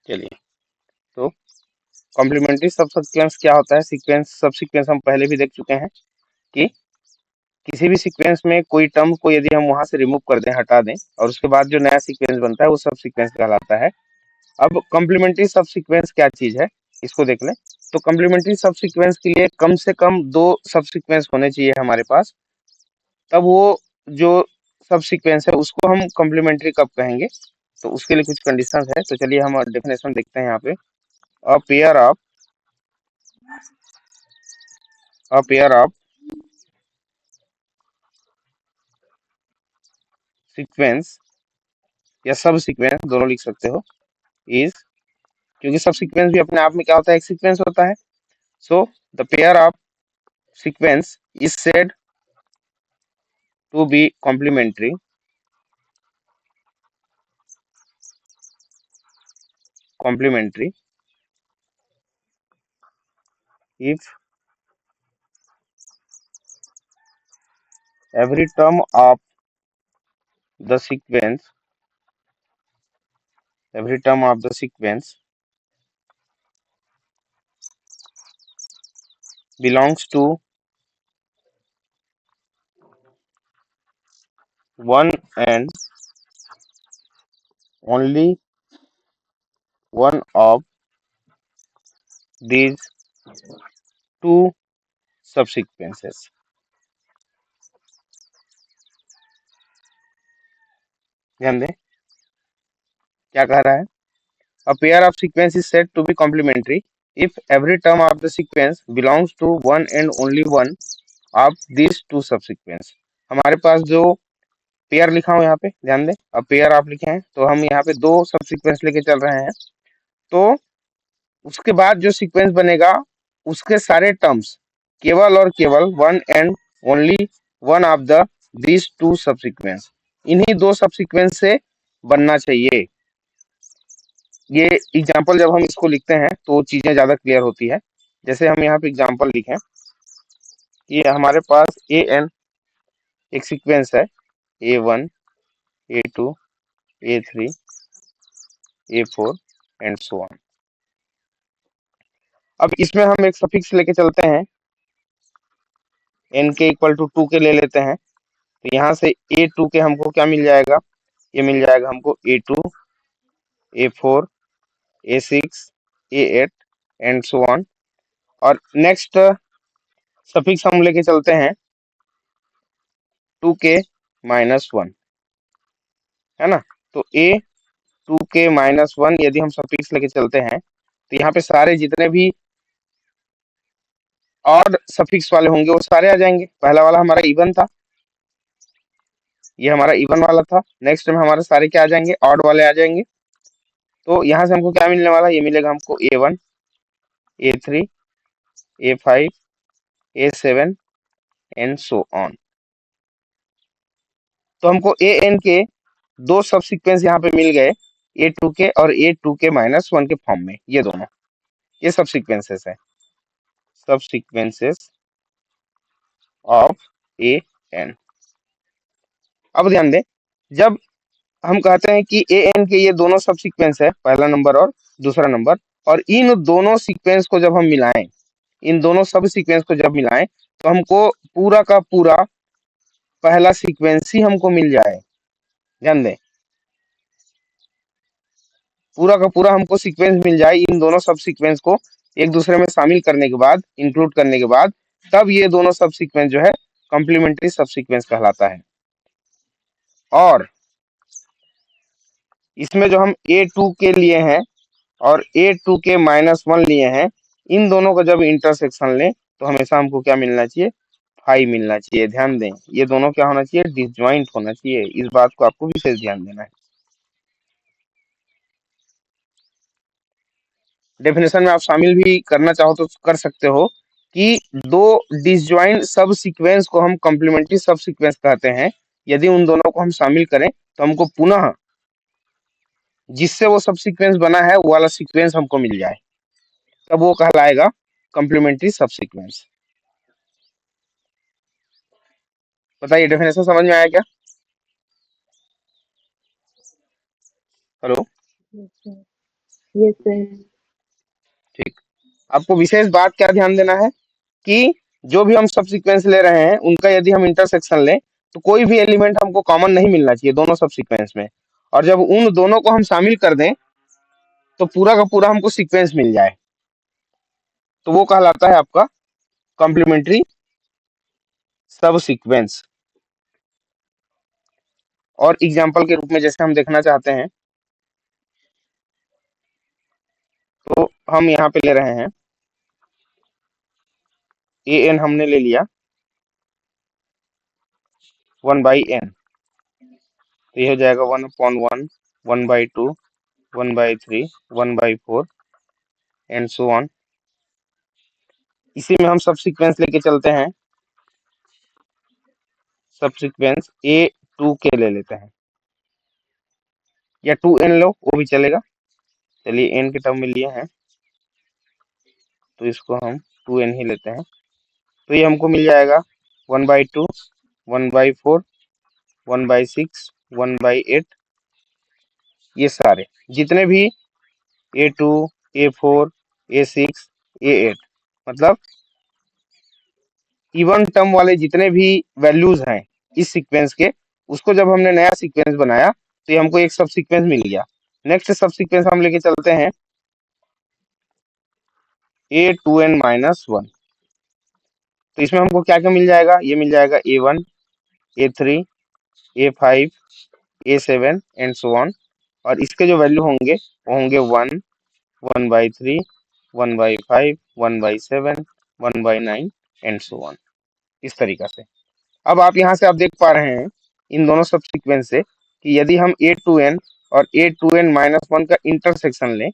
चलिए, तो कॉम्प्लीमेंट्री सब सीक्वेंस क्या होता है? सीक्वेंस सब सीक्वेंस हम पहले भी देख चुके हैं कि किसी भी सीक्वेंस में कोई टर्म को यदि हम वहां से रिमूव कर दें, हटा दें, और उसके बाद जो नया सीक्वेंस बनता है वो सब सीक्वेंस कहलाता है। अब कॉम्प्लीमेंट्री सब सीक्वेंस क्या चीज है, इसको देख लें। तो कॉम्प्लीमेंट्री सब सीक्वेंस के लिए कम से कम दो सब सीक्वेंस होने चाहिए हमारे पास, तब वो जो सब सीक्वेंस है उसको हम कॉम्प्लीमेंट्री कब कहेंगे। तो उसके लिए कुछ कंडीशंस है, तो चलिए हम डेफिनेशन देखते हैं यहाँ पे। A pair of a pair of sequence या सब सीक्वेंस दोनों लिख सकते हो, इज, क्योंकि सब सीक्वेंस भी अपने आप में क्या होता है, एक सीक्वेंस होता है। So the pair of sequence is said to be complementary if every term of the sequence every term of the sequence belongs to one and only one of these two subsequences। ध्यान दें क्या कह रहा है। A pair of sequence is said to be complementary if every term of the sequence belongs to one and only one of these two subsequence। हमारे पास जो pair लिखा हूं यहाँ पे, ध्यान दें, अब पेयर आप लिखे हैं तो हम यहाँ पे दो सबसीक्वेंस लेके चल रहे हैं। तो उसके बाद जो सीक्वेंस बनेगा उसके सारे टर्म्स केवल और केवल one and only one of the these two subsequence, इन्हीं दो सबसीक्वेंस से बनना चाहिए। ये एग्जाम्पल जब हम इसको लिखते हैं तो चीजें ज्यादा क्लियर होती है। जैसे हम यहाँ पे एग्जाम्पल लिखें कि हमारे पास ए एन एक सीक्वेंस है, A1 A2 A3 A4 and so on. अब इसमें हम एक सफिक्स लेके चलते हैं, n के इक्वल टू 2 के ले लेते हैं। तो यहाँ से A2 के हमको क्या मिल जाएगा, ये मिल जाएगा हमको A2 A4 A6 A8 and so on. और नेक्स्ट सफिक्स हम लेके चलते हैं 2k-1, है ना। तो A2k-1 यदि हम सफिक्स लेके चलते हैं तो यहाँ पे सारे जितने भी ऑड सफिक्स वाले होंगे वो सारे आ जाएंगे। पहला वाला हमारा इवन था, ये हमारा इवन वाला था। नेक्स्ट में हमारे सारे क्या आ जाएंगे, ऑड वाले आ जाएंगे। तो यहाँ से हमको क्या मिलने वाला, ये मिलेगा हमको A1 A3 A5 A7 and so on. तो हमको AN के दो सब सीक्वेंस यहाँ पे मिल गए, A2 के और A2k-1 के फॉर्म में। ये दोनों, ये सब सीक्वेंसेस है, सब सीक्वेंसेस ऑफ AN। अब ध्यान दें, जब हम कहते हैं कि AN के ये दोनों सब सीक्वेंस है, पहला नंबर और दूसरा नंबर, और इन दोनों सीक्वेंस को जब हम मिलाएं, इन दोनों सब सीक्वेंस को जब मिलाएं तो हमको पूरा का पूरा पहला सीक्वेंस ही हमको मिल जाए। ध्यान दें, पूरा का पूरा हमको सीक्वेंस मिल जाए, इन दोनों सब सीक्वेंस को एक दूसरे में शामिल करने के बाद, इंक्लूड करने के बाद, तब ये दोनों सब सीक्वेंस जो है कॉम्प्लीमेंट्री सब सीक्वेंस कहलाता है। और इसमें जो हम A2 के लिए हैं और A2k-1 लिए हैं, इन दोनों का जब इंटरसेक्शन लें तो हमेशा हमको क्या मिलना चाहिए, फाई मिलना चाहिए। ध्यान दें, ये दोनों क्या होना चाहिए, डिसजॉइंट होना चाहिए। इस बात को आपको विशेष ध्यान देना है। डेफिनेशन में आप शामिल भी करना चाहो तो कर सकते हो कि दो डिसजॉइंट सब सीक्वेंस को हम कॉम्प्लीमेंट्री सब सीक्वेंस कहते हैं। यदि उन दोनों को हम शामिल करें तो हमको पुनः जिससे वो सब सीक्वेंस बना है वो वाला सीक्वेंस हमको मिल जाए, तब वो कहलाएगा कॉम्प्लीमेंट्री सब सीक्वेंस। बताइए, डेफिनेशन समझ में आया क्या? हेलो। Yes sir. ठीक। आपको विशेष बात क्या ध्यान देना है कि जो भी हम सब सीक्वेंस ले रहे हैं उनका यदि हम इंटरसेक्शन लें तो कोई भी एलिमेंट हमको कॉमन नहीं मिलना चाहिए दोनों सब सीक्वेंस में। और जब उन दोनों को हम शामिल कर दें तो पूरा का पूरा हमको सीक्वेंस मिल जाए, तो वो कहलाता है आपका कॉम्प्लीमेंट्री सब सीक्वेंस। और एग्जाम्पल के रूप में जैसे हम देखना चाहते हैं तो हम यहाँ पे ले रहे हैं ए एन, हमने ले लिया 1/n, तो ये हो जाएगा 1/1, 1/2, 1/3, 1/4 एंड सो ऑन। इसी में हम सब सीक्वेंस लेके चलते हैं, सब सीक्वेंस A2 के ले लेते हैं या 2n लो वो भी चलेगा। चलिए n के टर्म में लिए हैं तो इसको हम 2n ही लेते हैं। तो ये हमको मिल जाएगा 1/2, 1/4, 1/6, 1/8, ये सारे जितने भी A2, A4, A6, A8, मतलब इवन टर्म वाले जितने भी वैल्यूज हैं इस सीक्वेंस के, उसको जब हमने नया सीक्वेंस बनाया तो ये हमको एक सब सीक्वेंस मिल गया। नेक्स्ट सब सीक्वेंस हम लेके चलते हैं A2n-1, तो इसमें हमको क्या क्या मिल जाएगा, ये मिल जाएगा A1, A3, A5, A7 and so on. और इसके जो वैल्यू होंगे वो होंगे 1, 1/3, 1/5, 1/7, 1/9 एंड सो ऑन, इस तरीका से। अब आप यहाँ से आप देख पा रहे हैं इन दोनों सब सीक्वेंस से कि यदि हम A2n और A2n-1 का इंटरसेक्शन लें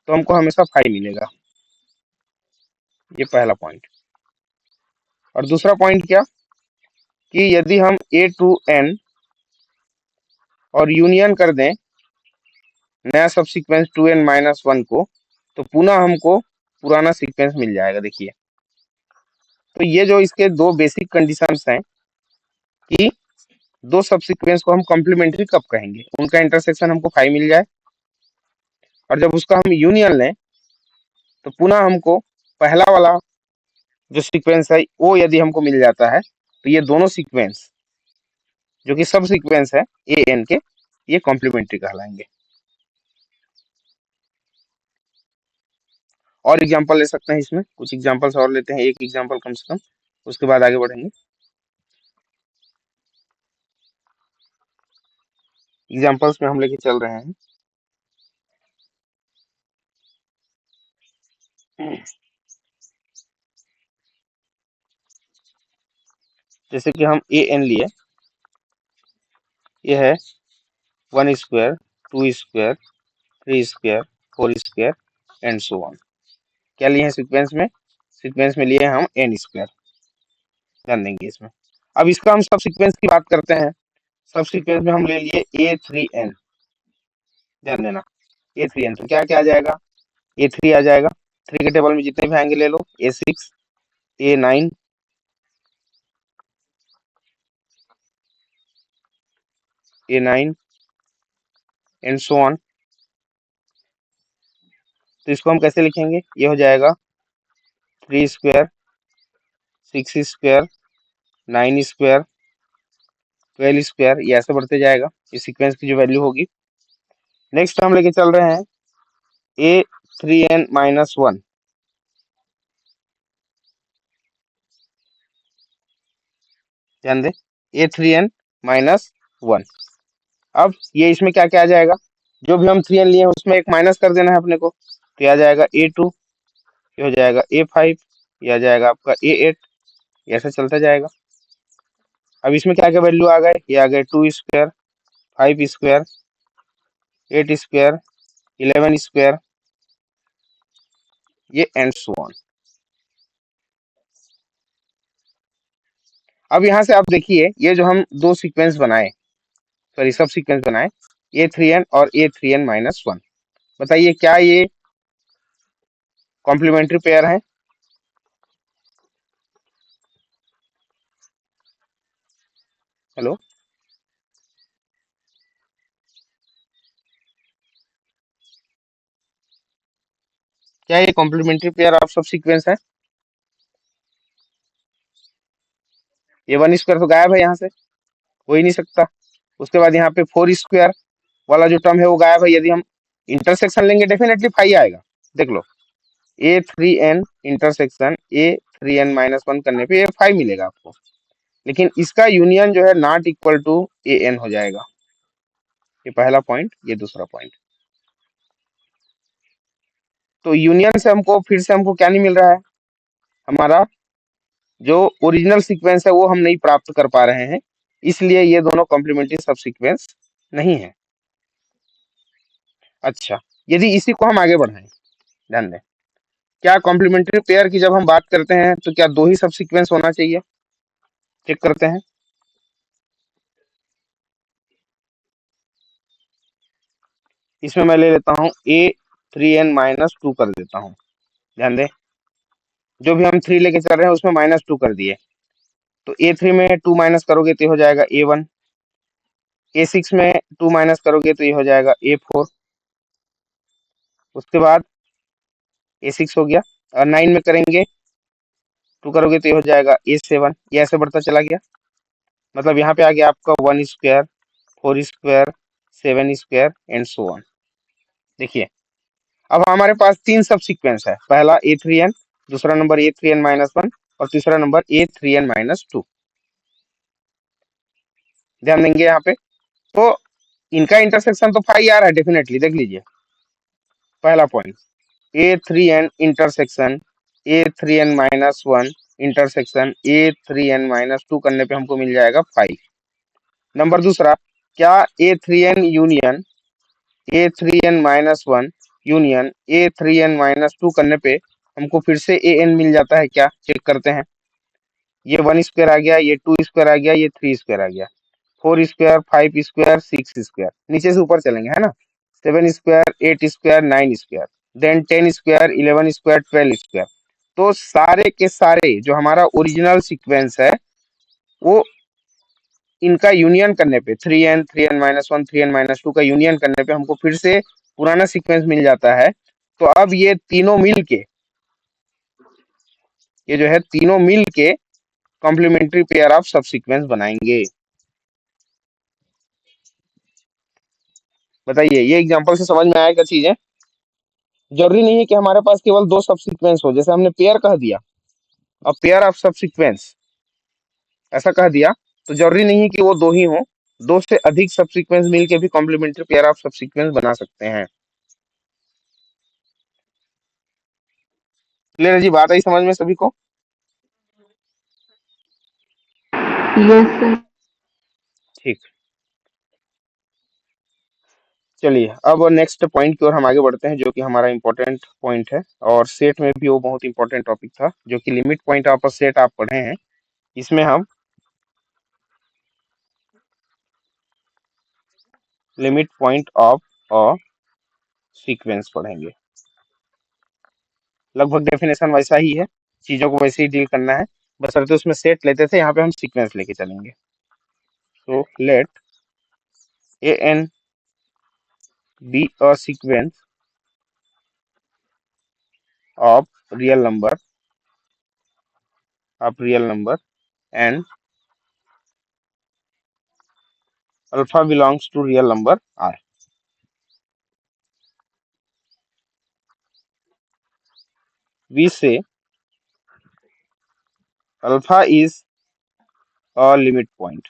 तो हमको हमेशा 5 मिलेगा। ये पहला पॉइंट। और दूसरा पॉइंट क्या कि यदि हम A2n और यूनियन कर दें नया सब सीक्वेंस 2n-1 को, तो पुनः हमको पुराना सीक्वेंस मिल जाएगा। देखिए, तो ये जो इसके दो बेसिक कंडीशंस हैं कि दो सब सीक्वेंस को हम कॉम्प्लीमेंट्री कब कहेंगे, उनका इंटरसेक्शन हमको 5 मिल जाए और जब उसका हम यूनियन लें तो पुनः हमको पहला वाला जो सीक्वेंस है वो यदि हमको मिल जाता है तो ये दोनों सीक्वेंस जो कि सब सीक्वेंस है ए एन के, ये कॉम्प्लीमेंट्री कहलाएंगे। और एग्जांपल ले सकते हैं, इसमें कुछ एग्जांपल्स और लेते हैं, एक एग्जांपल कम से कम, उसके बाद आगे बढ़ेंगे। एग्जांपल्स में हम लेके चल रहे हैं जैसे कि हम ए एन लिए, ये है 1 square, 2 square, 3 square, 4 square and so on. क्या लिए हैं सीक्वेंस में, सीक्वेंस में लिए हैं हम एन स्क्वायर, ध्यान देंगे इसमें। अब इसका हम सब सीक्वेंस की बात करते हैं, सब सीक्वेंस में हम ले लिए A3n, ध्यान देना A3n, तो क्या क्या आ जाएगा, A3 आ जाएगा, 3 के टेबल में जितने भी आएंगे ले लो, A6, A9, A9 and so on. तो इसको हम कैसे लिखेंगे, ये हो जाएगा 3 स्क्वायर, 6 स्क्वायर, 9 स्क्वायर, 12 स्क्वायर, ये ऐसे बढ़ते जाएगा, इस सीक्वेंस की जो वैल्यू होगी। नेक्स्ट हम लेके चल रहे हैं A3n-1, ध्यान दे A3n-1। अब ये इसमें क्या क्या आ जाएगा, जो भी हम 3n लिए हैं उसमें एक माइनस कर देना है अपने को, तो ये आ जाएगा A2, ये हो जाएगा A5, ये आ जाएगा आपका A8, ऐसे चलता जाएगा। अब इसमें क्या क्या वैल्यू आ गए, ये आ गए 2 स्क्वायर, 5 स्क्वायर, 8 स्क्वायर, 11 स्क्वायर, ये एंड सो ऑन। अब यहाँ से आप देखिए ये जो हम दो सीक्वेंस बनाए, सॉरी सब सीक्वेंस बनाए, A3n और A3n-1, बताइए क्या ये कॉम्प्लीमेंट्री पेयर है। हेलो, क्या ये कॉम्प्लीमेंट्री पेयर ऑफ सब सीक्वेंस है? ये वन स्क्वायर तो गायब है यहाँ से, हो ही नहीं सकता। उसके बाद यहाँ पे फोर स्क्वायर वाला जो टर्म है वो गायब है। यदि हम इंटरसेक्शन लेंगे डेफिनेटली फाइव आएगा। देख लो, A3n इंटरसेक्शन A3n-1 करने पे ये फाइव मिलेगा आपको, लेकिन इसका यूनियन जो है नॉट इक्वल टू an हो जाएगा। ये पहला पॉइंट, ये दूसरा पॉइंट। तो यूनियन से हमको फिर से हमको क्या नहीं मिल रहा है, हमारा जो ओरिजिनल सीक्वेंस है वो हम नहीं प्राप्त कर पा रहे हैं, इसलिए ये दोनों कॉम्प्लीमेंट्री सब सीक्वेंस नहीं है। अच्छा, यदि इसी को हम आगे बढ़ाएं, ध्यान दें, क्या कॉम्प्लीमेंट्री पेयर की जब हम बात करते हैं तो क्या दो ही सब सीक्वेंस होना चाहिए? चेक करते हैं। इसमें मैं ले लेता हूँ A3n-2 कर देता हूँ। ध्यान दें, जो भी हम थ्री लेके चल रहे हैं उसमें -2 कर दिए, तो A3 में 2 माइनस करोगे तो ये हो जाएगा A1, A6 में 2 माइनस करोगे तो ये हो जाएगा A4, उसके बाद A6 हो गया, और 9 में करेंगे 2 करोगे तो ये हो जाएगा A7। ये ऐसे बढ़ता चला गया, मतलब यहाँ पे आ गया आपका 1 square, 4 square, 7 square and so on. देखिए, अब हमारे पास तीन सब सीक्वेंस है, पहला A3n, दूसरा नंबर A3n-1 और तीसरा नंबर A3n-2। ध्यान देंगे यहाँ पे, तो इनका इंटरसेक्शन तो फाइव आ रहा है डेफिनेटली। देख लीजिए, पहला point A3n intersection A3n-1 intersection A3n-2 करने पे हमको मिल जाएगा फाइव। नंबर दूसरा, क्या A3n union A3n-1 union A3n-2 करने पे हमको फिर से an मिल जाता है क्या? चेक करते हैं। ये 1 स्क्वायर आ गया, ये 2 स्क्वायर आ गया, ये 3 स्क्वायर आ गया, 4 स्क्वायर, 5 स्क्वायर, 6 स्क्वायर, नीचे से ऊपर चलेंगे, है ना? 7 square, 8 square, 9 square, then 10 square, 11 square, 12 square. तो सारे के सारे जो हमारा ओरिजिनल सीक्वेंस है वो इनका यूनियन करने पे 3n, 3n-1, 3n-2 का यूनियन करने पे हमको फिर से पुराना सीक्वेंस मिल जाता है। तो अब ये तीनों मिल के, ये जो है तीनों मिल के कॉम्प्लीमेंट्री पेयर ऑफ सब सीक्वेंस बनाएंगे। बताइए, ये एग्जांपल से समझ में आएगा चीजें? जरूरी नहीं है कि हमारे पास केवल दो सब सीक्वेंस हो, जैसे हमने पेयर कह दिया, अब पेयर ऑफ सब सीक्वेंस ऐसा कह दिया, तो जरूरी नहीं है कि वो दो ही हो, दो से अधिक सब सीक्वेंस मिलके भी कॉम्प्लीमेंट्री पेयर ऑफ सब सीक्वेंस बना सकते हैं। क्लियर है जी? बात आई समझ में सभी को? Yes sir. ठीक, चलिए अब नेक्स्ट पॉइंट की ओर हम आगे बढ़ते हैं, जो कि हमारा इंपॉर्टेंट पॉइंट है, और सेट में भी वो बहुत इंपॉर्टेंट टॉपिक था, जो कि limit point of a set आप पढ़े हैं। इसमें हम limit point of a sequence पढ़ेंगे। लगभग डेफिनेशन वैसा ही है, चीजों को वैसे ही डील करना है, बशर्ते उसमें सेट लेते थे, यहाँ पे हम सीक्वेंस लेके चलेंगे। तो late an be a sequence of real number and alpha belongs to real number r. We say alpha is a limit point.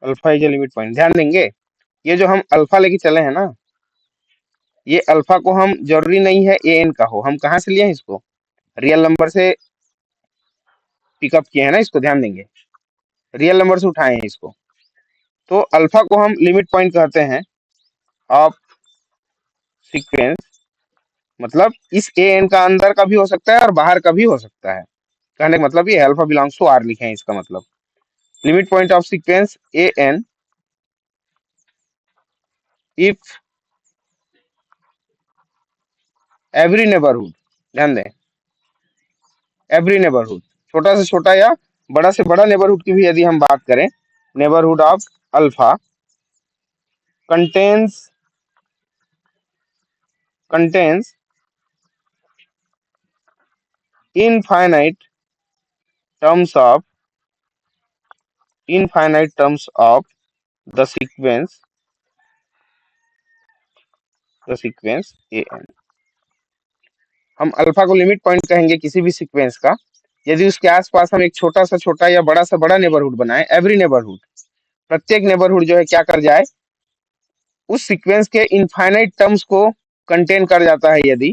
Alpha is a limit point. ध्यान देंगे, ये जो हम अल्फा लेके चले हैं ना, ये अल्फा को हम जरूरी नहीं है ए एन का हो, हम कहाँ से लिए हैं इसको? रियल नंबर से पिकअप किए हैं ना इसको। ध्यान देंगे, रियल नंबर से उठाए हैं इसको। तो अल्फा को हम लिमिट पॉइंट कहते हैं ऑफ सीक्वेंस, मतलब इस ए एन का अंदर का भी हो सकता है और बाहर का भी हो सकता है। कहने का मतलब ये अल्फा बिलोंग्स टू आर लिखे हैं, इसका मतलब limit point of sequence A N if every neighbourhood, ध्यान दें, एवरी नेबरहुड, छोटा से छोटा या बड़ा से बड़ा नेबरहुड की भी यदि हम बात करें, neighbourhood of alpha contains contains infinite terms of the sequence an। हम अल्फा को लिमिट पॉइंट कहेंगे किसी भी सीक्वेंस का यदि उसके आसपास हम एक छोटा सा या बड़ा सा बड़ा नेबरहुड बनाए। एवरी नेबरहुड, प्रत्येक नेबरहुड जो है क्या कर जाए, उस सीक्वेंस के इनफाइनाइट टर्म्स को कंटेन कर जाता है। यदि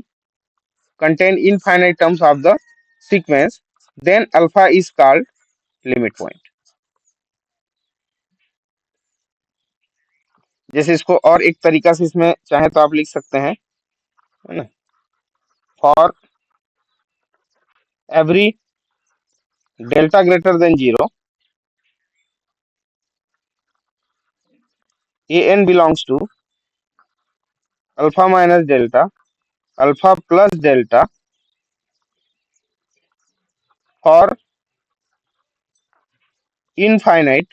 contain infinite terms of the sequence, then alpha is called limit point. जैसे इसको और एक तरीका से इसमें चाहे तो आप लिख सकते हैं, है ना, for every delta greater than 0 an belongs to alpha minus delta, alpha plus delta for infinite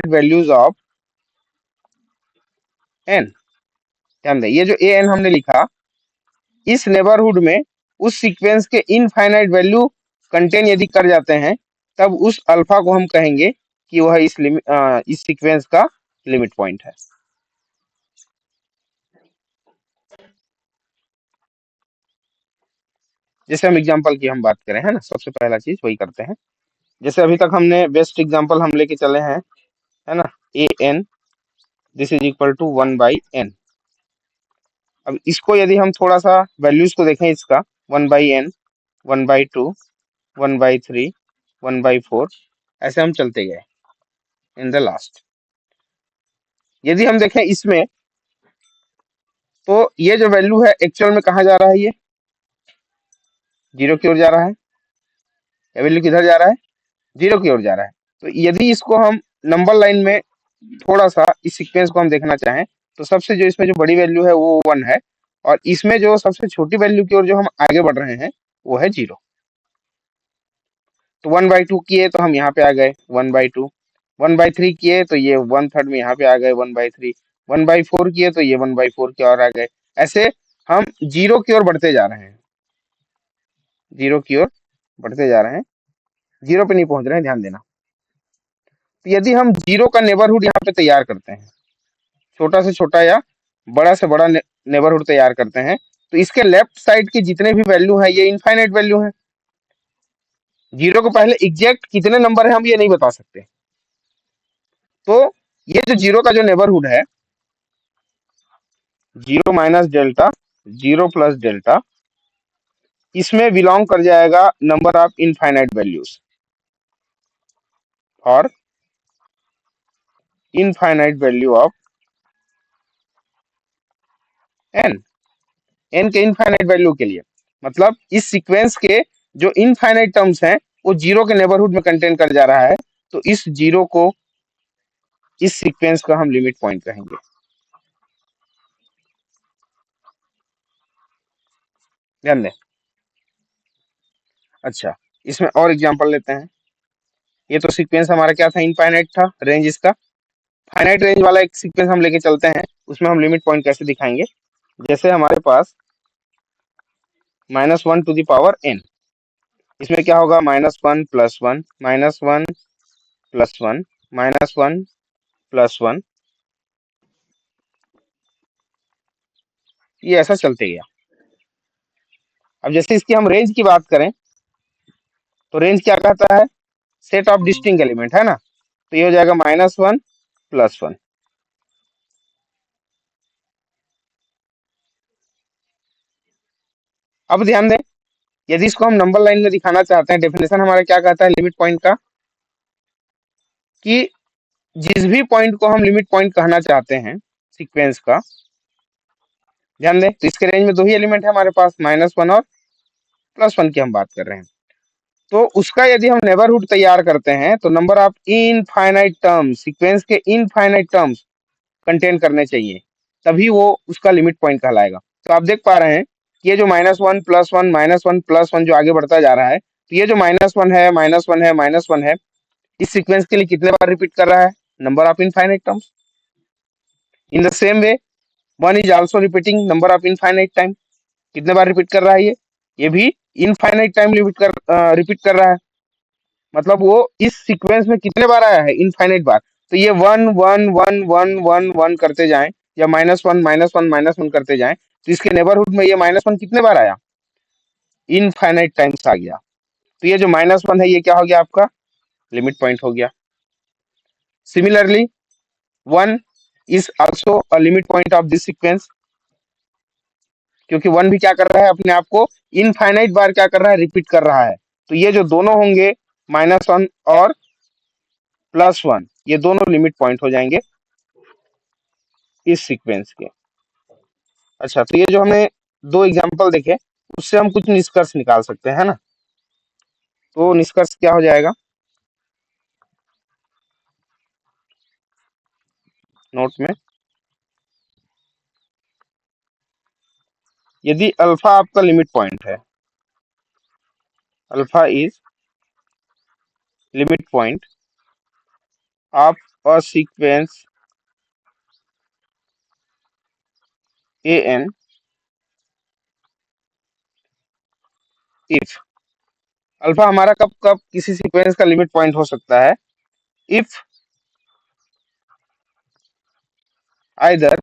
values of n। ध्यान दें, ये जो an हमने लिखा, इस नेबरहुड में उस सीक्वेंस के इनफाइनाइट वैल्यू कंटेन यदि कर जाते हैं, तब उस अल्फा को हम कहेंगे कि वह इस सीक्वेंस का लिमिट पॉइंट है। जैसे हम एग्जांपल की हम बात करें, है ना, सबसे पहला चीज वही करते हैं। जैसे अभी तक हमने बेस्ट एग्जांपल हम लेके चले हैं, है ना, A N this is equal to 1/n। अब इसको यदि हम थोड़ा सा वैल्यूज को देखें इसका, 1/n, 1/2, 1/3, 1/4, ऐसे हम चलते गए इन द लास्ट। यदि हम देखें इसमें, तो ये जो वैल्यू है एक्चुअल में कहाँ जा रहा है, ये 0 की ओर जा रहा है। ये वैल्यू किधर जा रहा है, 0 की ओर जा रहा है। तो यदि इसको हम नंबर लाइन में थोड़ा सा इस सीक्वेंस को हम देखना चाहें, तो सबसे जो इसमें जो बड़ी वैल्यू है वो 1 है, और इसमें जो सबसे छोटी वैल्यू की ओर जो हम आगे बढ़ रहे हैं वो है 0। तो 1/2 किए तो हम यहाँ पे आ गए 1/2, 1/3 किए तो ये 1/3 में यहाँ पे आ गए 1/3, 1/4 किए तो ये 1/4 की ओर आ गए। ऐसे हम 0 की ओर बढ़ते जा रहे हैं, 0 की ओर बढ़ते जा रहे हैं, 0 पे नहीं पहुंच रहे हैं, ध्यान देना। तो यदि हम 0 का नेबरहुड यहाँ पे तैयार करते हैं, छोटा से छोटा या बड़ा से बड़ा नेबरहुड तैयार करते हैं, तो इसके लेफ्ट साइड के जितने भी वैल्यू हैं ये इनफाइनाइट वैल्यू हैं। 0 को पहले एग्जैक्ट कितने नंबर है हम ये नहीं बता सकते। तो ये जो 0 का जो नेबरहुड है, 0 माइनस डेल्टा, 0 प्लस डेल्टा, इसमें बिलोंग कर जाएगा नंबर ऑफ इनफाइनाइट वैल्यूज और infinite value of n। n के इनफाइनाइट वैल्यू के लिए मतलब इस सीक्वेंस के जो इनफाइनाइट टर्म्स हैं वो 0 के नेबरहुड में कंटेन कर जा रहा है, तो इस 0 को, इस सीक्वेंस का हम लिमिट पॉइंट कहेंगे। ध्यान दें। अच्छा, इसमें और एग्जांपल लेते हैं। ये तो सीक्वेंस हमारा क्या था, इनफाइनाइट था, रेंज इसका फाइनाइट रेंज वाला एक सीक्वेंस हम लेके चलते हैं, उसमें हम लिमिट पॉइंट कैसे दिखाएंगे। जैसे हमारे पास -1 टू द पावर n, इसमें क्या होगा, -1 + 1, -1 + 1, -1 + 1, ये ऐसा चलते गया। अब जैसे इसकी हम रेंज की बात करें, तो रेंज क्या कहता है, सेट ऑफ डिस्टिंक्ट एलिमेंट, है ना। तो ये हो जाएगा -1 + 1। अब ध्यान दें, यदि इसको हम नंबर लाइन में दिखाना चाहते हैं, डेफिनेशन हमारा क्या कहता है लिमिट पॉइंट का, कि जिस भी पॉइंट को हम लिमिट पॉइंट कहना चाहते हैं सीक्वेंस का, ध्यान दें, तो इसके रेंज में दो ही एलिमेंट है हमारे पास, -1 और +1 की हम बात कर रहे हैं। तो उसका यदि हम नेबरहुड तैयार करते हैं, तो number of infinite terms, sequence के इनफाइनाइट टर्म्स कंटेन करने चाहिए, तभी वो उसका लिमिट पॉइंट कहलाएगा। तो आप देख पा रहे हैं कि ये जो -1 + 1, -1 + 1 जो आगे बढ़ता जा रहा है, तो ये जो -1 है, -1 है, -1 है, इस सीक्वेंस के लिए कितने बार रिपीट कर रहा है, number of infinite terms. In the same way one is also repeating number of infinite time. कितने बार रिपीट कर रहा है ये भी इनफाइनाइट टाइम रिपीट कर रहा है। मतलब वो इस सीक्वेंस में कितने बार आया है, इनफाइनाइट बार। तो ये one one one one one one करते जाएं या minus one minus one minus one करते जाएं, तो इसके नेबरहुड में ये माइनस वन कितने बार आया, इनफाइनाइट टाइम्स आ गया। तो ये जो माइनस वन है ये क्या हो गया आपका, लिमिट पॉइंट हो गया। Similarly one is also a limit point of this sequence, क्योंकि वन भी क्या कर रहा है, अपने आप को इनफाइनाइट बार क्या कर रहा है, रिपीट कर रहा है। तो ये जो दोनों होंगे माइनस वन और प्लस वन, ये दोनों लिमिट पॉइंट हो जाएंगे इस सीक्वेंस के। अच्छा, तो ये जो हमने दो एग्जांपल देखे उससे हम कुछ निष्कर्ष निकाल सकते हैं, है ना। तो निष्कर्ष क्या हो जाएगा, नोट में, यदि अल्फा आपका लिमिट पॉइंट है, alpha is limit point of a sequence A N, if alpha हमारा कब कब किसी सीक्वेंस का लिमिट पॉइंट हो सकता है, if either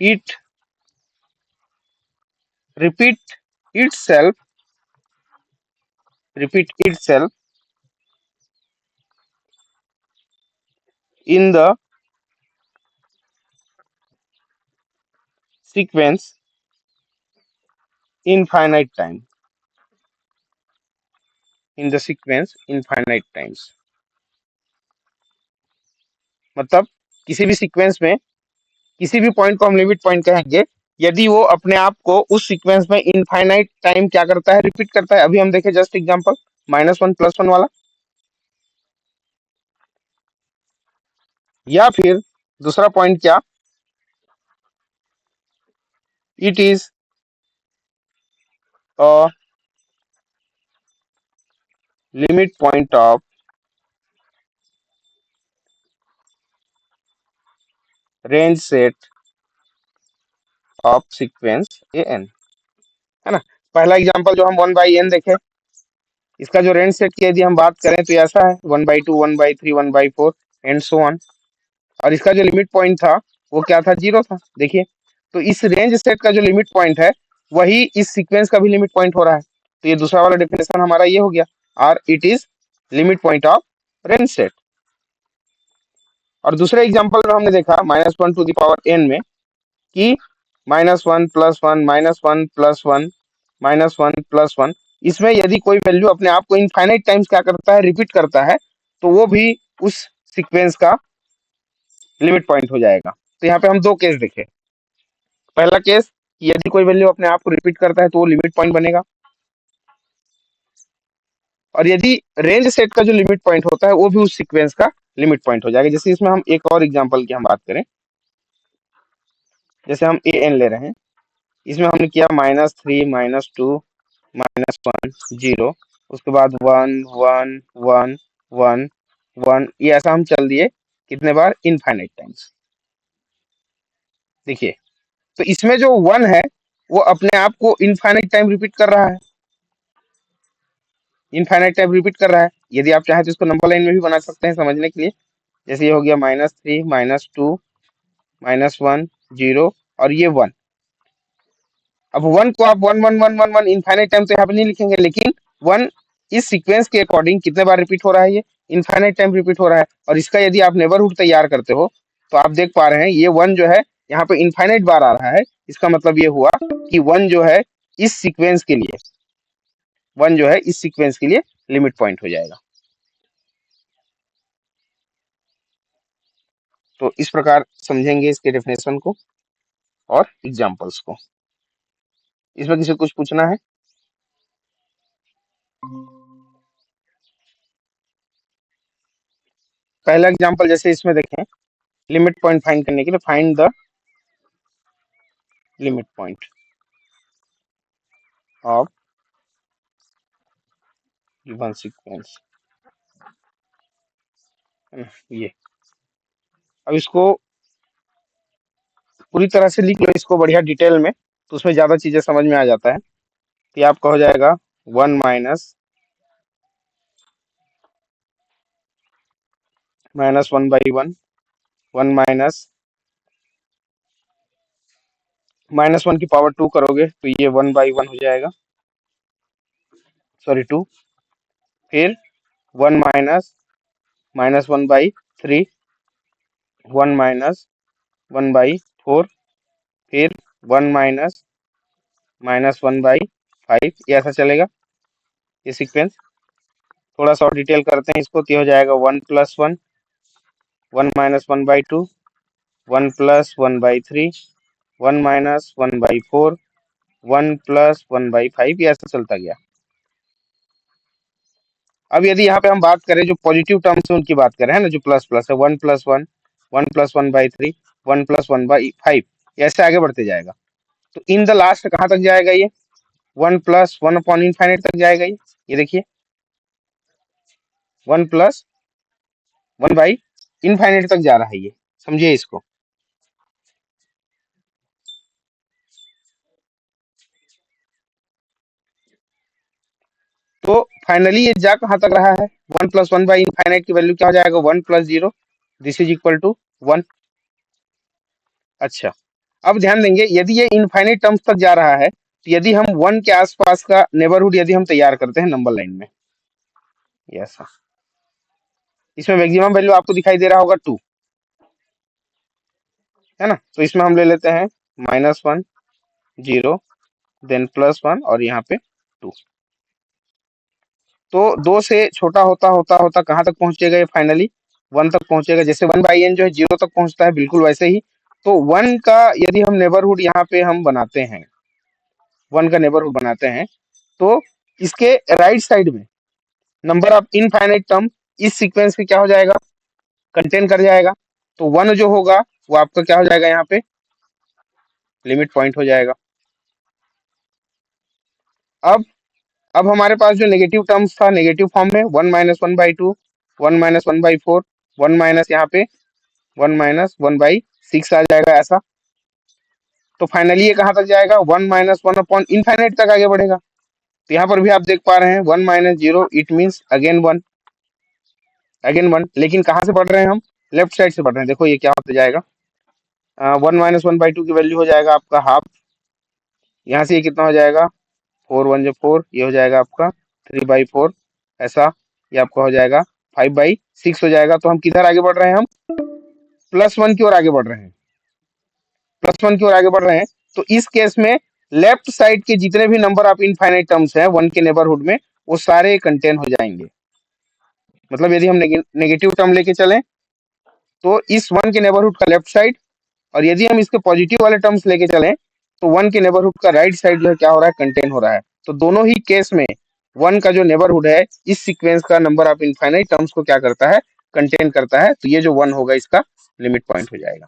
it repeat itself repeat itself in the sequence infinite time, in the sequence infinite times। मतलब किसी भी सीक्वेंस में किसी भी पॉइंट को हम लिमिट पॉइंट कहेंगे यदि वो अपने आप को उस सीक्वेंस में इनफाइनाइट टाइम क्या करता है, रिपीट करता है। अभी हम देखें just example minus one plus one वाला, या फिर दूसरा पॉइंट क्या, it is a limit point of range set of sequence A N, है ना। पहला एग्जांपल जो हम वन बाई एन देखे, इसका जो रेंज सेट की यदि हम बात करें तो ऐसा है one by two one by three one by four and so on. और इसका जो लिमिट पॉइंट था वो क्या था, जीरो था। देखिए, तो इस रेंज सेट का जो लिमिट पॉइंट है वही इस सीक्वेंस का भी लिमिट पॉइंट हो रहा है। तो ये दूसरा वाला डेफिनेशन हमारा ये हो गया, और it is limit point of range set. और दूसरे एग्जाम्पल में हमने देखा minus one to the power N में कि minus one plus one minus one plus one minus one plus one, इसमें यदि कोई वैल्यू अपने आप को इनफाइनाइट टाइम्स क्या करता है, रिपीट करता है, तो वो भी उस सीक्वेंस का लिमिट पॉइंट हो जाएगा। तो यहाँ पे हम दो केस देखे। पहला केस, यदि कोई वैल्यू अपने आप को रिपीट करता है तो वो लिमिट पॉइंट बनेगा। और यदि रेंज सेट का जो लिमिट पॉइंट होता है वो भी उस सीक्वेंस का लिमिट पॉइंट हो जाएगा। जैसे इसमें हम एक और एग्जांपल की हम बात करें, जैसे हम ए एन ले रहे हैं, इसमें हमने किया minus three minus two minus one zero, उसके बाद one one one one one, ये ऐसा हम चल दिए कितने बार, इनफाइनाइट टाइम्स। देखिए, तो इसमें जो वन है वो अपने आप को इनफाइनाइट टाइम रिपीट कर रहा है, इनफाइनाइट टाइम रिपीट कर रहा है। यदि आप चाहें तो इसको नंबर लाइन में भी बना सकते हैं समझने के लिए। जैसे ये हो गया minus three minus two minus one zero और ये वन। अब वन को आप one one one one one infinite time तो यहाँ पे नहीं लिखेंगे, लेकिन वन इस सीक्वेंस के अकॉर्डिंग कितने बार रिपीट हो रहा है, ये इनफाइनाइट टाइम रिपीट हो रहा है। और इसका यदि आप नेबरहुड तैयार करते हो तो आप देख पा रहे हैं ये वन जो है यहाँ पे इनफाइनाइट बार आ रहा है। इसका मतलब ये हुआ कि वन जो है इस सीक्वेंस के लिए, वन जो है इस सीक्वेंस के लिए लिमिट पॉइंट हो जाएगा। तो इस प्रकार समझेंगे इसके डेफिनेशन को और एग्जांपल्स को। इसमें किसी को कुछ पूछना है? पहला एग्जांपल जैसे इसमें देखें, लिमिट पॉइंट फाइंड करने के लिए find the limit point of given sequence, ये। अब इसको पूरी तरह से लिख लो इसको बढ़िया डिटेल में, तो उसमें ज्यादा चीजें समझ में आ जाता है। तो ये आपका हो जाएगा 1 माइनस 1/1, 1 -1 की पावर 2 करोगे तो ये 1/1 हो जाएगा, सॉरी 2। फिर 1 -1/3, 1 -1/4, फिर 1 -1/5, ये ऐसा चलेगा ये सीक्वेंस। थोड़ा सा और डिटेल करते हैं इसको, तो ये हो जाएगा 1 + 1, 1 -1/2, 1 + 1/3, 1 -1/4, 1 + 1/5, ये ऐसा चलता गया। अब यदि यहाँ पे हम बात करें जो पॉजिटिव टर्म्स है उनकी बात करें, है ना, जो प्लस प्लस है, 1 + 1, 1 + 1/3, 1 + 1/5, ऐसे आगे बढ़ते जाएगा। तो इन द लास्ट कहाँ तक जाएगा ये? 1 + 1/∞ तक जाएगा ये देखिए 1 + 1/∞ तक जा रहा है ये, समझिए इसको। तो फाइनली ये जा कहाँ तक रहा है? 1 + 1/∞ की वैल्यू क्या हो जाएगा? 1 + 0, दिस इज इक्वल टू 1। अच्छा, अब ध्यान देंगे यदि ये इनफाइनाइट टर्म्स तक जा रहा है, तो यदि हम 1 के आसपास का नेबरहुड यदि हम तैयार करते हैं नंबर लाइन में, ऐसा, इसमें मैक्सिमम वैल्यू आपको दिखाई दे रहा होगा 2, है ना। तो इसमें हम ले लेते हैं -1, 0, देन +1 और यहाँ पे 2। तो 2 से छोटा होता होता होता कहाँ तक पहुंचेगा ये? फाइनली 1 तक पहुंचेगा। जैसे 1/n जो है 0 तक पहुंचता है, बिल्कुल वैसे ही। तो 1 का यदि हम नेबरहुड यहाँ पे हम बनाते हैं, 1 का नेबरहुड बनाते हैं, तो इसके राइट साइड में नंबर ऑफ इनफाइनाइट टर्म इस सीक्वेंस में क्या हो जाएगा? कंटेन कर जाएगा। तो 1 जो होगा वो आपका क्या हो जाएगा? यहाँ पे लिमिट पॉइंट हो जाएगा। अब हमारे पास जो नेगेटिव टर्म्स था, नेगेटिव फॉर्म में 1 - 1/2, 1 - 1/4, 1 माइनस यहाँ पे 1 - 1/6 आ जाएगा ऐसा। तो फाइनली ये कहाँ तक जाएगा? 1 - 1/∞ तक आगे बढ़ेगा। तो यहाँ पर भी आप देख पा रहे हैं 1 - 0, इट मीन्स अगेन 1, अगेन 1। लेकिन कहाँ से बढ़ रहे हैं हम? लेफ्ट साइड से बढ़ रहे हैं। देखो ये क्या होता जाएगा, 1 - 1/2 की वैल्यू हो जाएगा आपका हाफ। यहाँ से ये कितना हो जाएगा? 4 1 जो 4, ये हो जाएगा आपका 3/4 ऐसा। ये आपका हो जाएगा 5/6 हो जाएगा। तो हम किधर आगे बढ़ रहे हैं? हम +1 की ओर आगे बढ़ रहे हैं, +1 की ओर आगे बढ़ रहे हैं। तो इस केस में लेफ्ट साइड के जितने भी नंबर ऑफ इनफाइनाइट टर्म्स हैं 1 के नेबरहुड में, वो सारे कंटेन हो जाएंगे। मतलब यदि हम नेगेटिव टर्म लेके चलें तो इस 1 के नेबरहुड का लेफ्ट साइड, और यदि हम इसके पॉजिटिव वाले टर्म्स लेके चलें तो 1 के नेबरहुड का राइट साइड जो है क्या हो रहा है? कंटेन हो रहा है। तो दोनों ही केस में 1 का जो नेबरहुड है इस सीक्वेंस का नंबर ऑफ इनफाइनाइट टर्म्स को क्या करता है? कंटेन करता है। तो ये जो 1 होगा इसका लिमिट पॉइंट हो जाएगा।